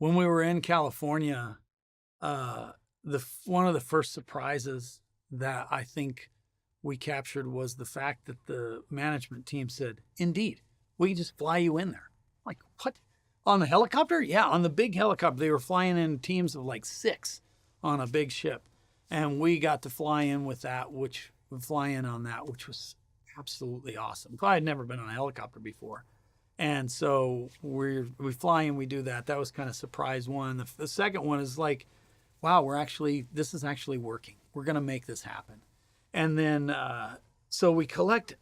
when we were in California, one of the first surprises that I think we captured was the fact that the management team said, "Indeed, we can just fly you in there." Like, what? On the helicopter? Yeah, on the big helicopter. They were flying in teams of like 6 on a big ship, and we got to fly in with that, which was absolutely awesome. I had never been on a helicopter before. And so we fly and we do that. That was kind of surprise one. The second one is like, wow, this is actually working. We're going to make this happen. And then, so we collect,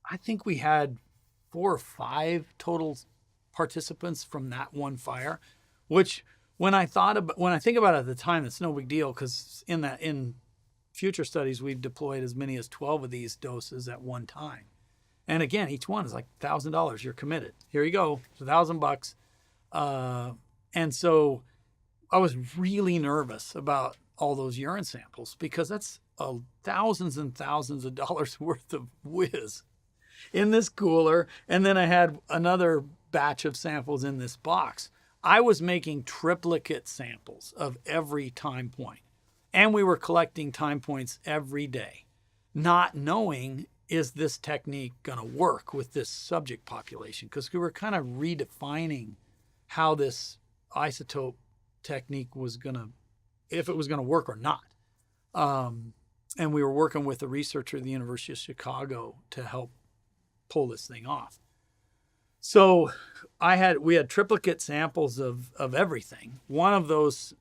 I think we had 4 or 5 total participants from that one fire, which when I think about it at the time, it's no big deal because in future studies, we've deployed as many as 12 of these doses at one time. And again, each one is like $1,000. You're committed. Here you go. It's $1,000. And so I was really nervous about all those urine samples because that's thousands and thousands of dollars worth of whiz in this cooler. And then I had another batch of samples in this box. I was making triplicate samples of every time point. And we were collecting time points every day, not knowing, is this technique going to work with this subject population? Because we were kind of redefining how this isotope technique was going to, if it was going to work or not. And we were working with a researcher at the University of Chicago to help pull this thing off. So we had triplicate samples of everything. One of those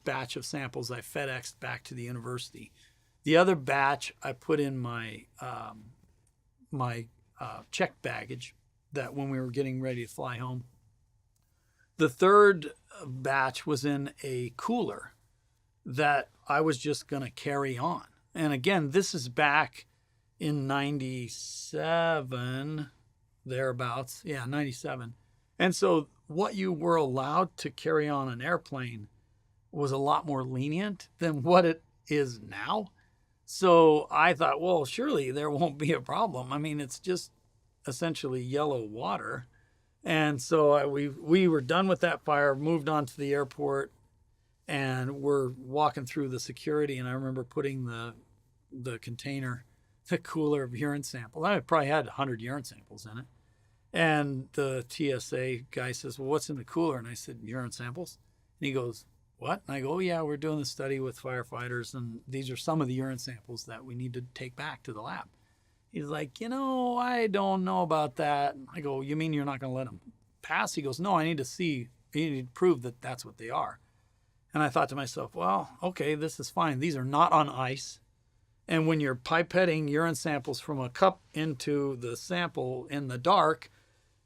batch of samples I FedExed back to the university. The other batch I put in my checked baggage that when we were getting ready to fly home. The third batch was in a cooler that I was just going to carry on. And again, this is back in 97, thereabouts. Yeah, 97. And so what you were allowed to carry on an airplane was a lot more lenient than what it is now. So I thought, well, surely there won't be a problem. I mean, it's just essentially yellow water. And so we were done with that fire, moved on to the airport, and we're walking through the security. And I remember putting the container, the cooler of urine sample. I probably had 100 urine samples in it. And the TSA guy says, well, what's in the cooler? And I said, urine samples. And he goes, what? And I go, oh, yeah, we're doing a study with firefighters, and these are some of the urine samples that we need to take back to the lab. He's like, I don't know about that. I go, you mean you're not going to let them pass? He goes, no, I need to prove that that's what they are. And I thought to myself, well, okay, this is fine. These are not on ice. And when you're pipetting urine samples from a cup into the sample in the dark,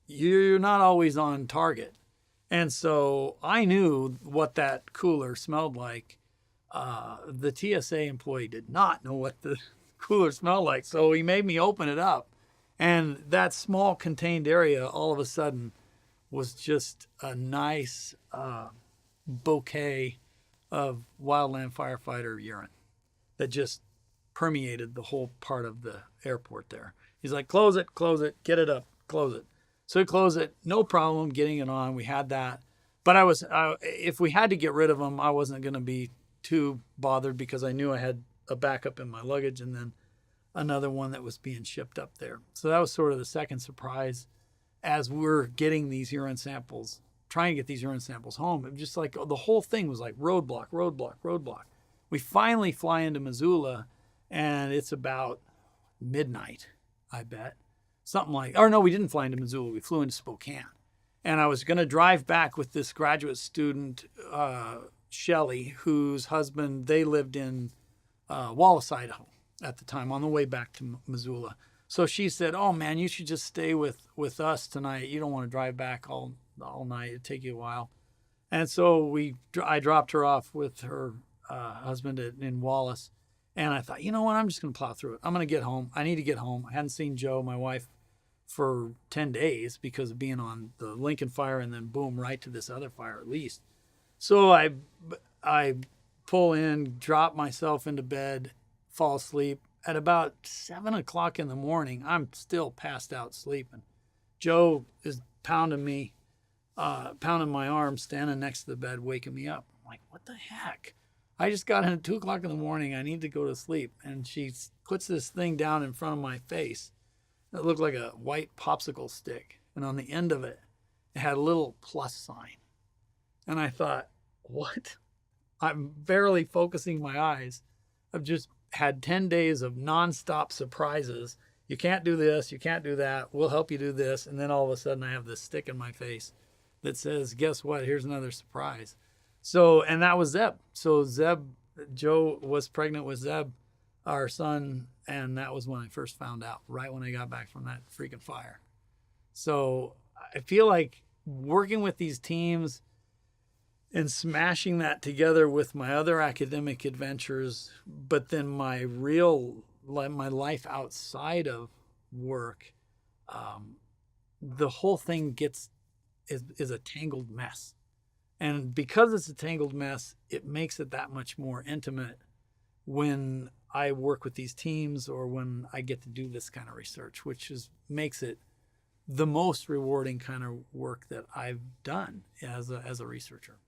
you're not always on target. And so I knew what that cooler smelled like. The TSA employee did not know what the cooler smelled like. So he made me open it up. And that small contained area all of a sudden was just a nice bouquet of wildland firefighter urine that just permeated the whole part of the airport there. He's like, close it, get it up, close it. So we close it, no problem getting it on. We had that. But if we had to get rid of them, I wasn't going to be too bothered because I knew I had a backup in my luggage and then another one that was being shipped up there. So that was sort of the second surprise as we're getting these urine samples, trying to get these urine samples home. It was just like the whole thing was like roadblock. We finally fly into Missoula and it's about midnight, I bet. We didn't fly into Missoula. We flew into Spokane. And I was going to drive back with this graduate student, Shelley, whose husband, they lived in Wallace, Idaho at the time, on the way back to Missoula. So she said, oh, man, you should just stay with us tonight. You don't want to drive back all night. It'd take you a while. And so I dropped her off with her husband in Wallace. And I thought, you know what? I'm just going to plow through it. I'm going to get home. I need to get home. I hadn't seen Jo, my wife, for 10 days because of being on the Lincoln fire and then boom, right to this other fire at least. So I pull in, drop myself into bed, fall asleep. At about 7 o'clock in the morning, I'm still passed out sleeping. Jo is pounding me pounding my arm, standing next to the bed, waking me up. I'm like, what the heck? I just got in at 2 o'clock in the morning. I need to go to sleep. And she puts this thing down in front of my face. It looked like a white popsicle stick. And on the end of it, it had a little plus sign. And I thought, what? I'm barely focusing my eyes. I've just had 10 days of nonstop surprises. You can't do this. You can't do that. We'll help you do this. And then all of a sudden I have this stick in my face that says, guess what? Here's another surprise. So, and that was Zeb. So Joe was pregnant with Zeb, our son. And that was when I first found out, right when I got back from that freaking fire. So I feel like working with these teams and smashing that together with my other academic adventures, but then my life outside of work, the whole thing is a tangled mess. And because it's a tangled mess, it makes it that much more intimate when I work with these teams or when I get to do this kind of research, which makes it the most rewarding kind of work that I've done as a researcher.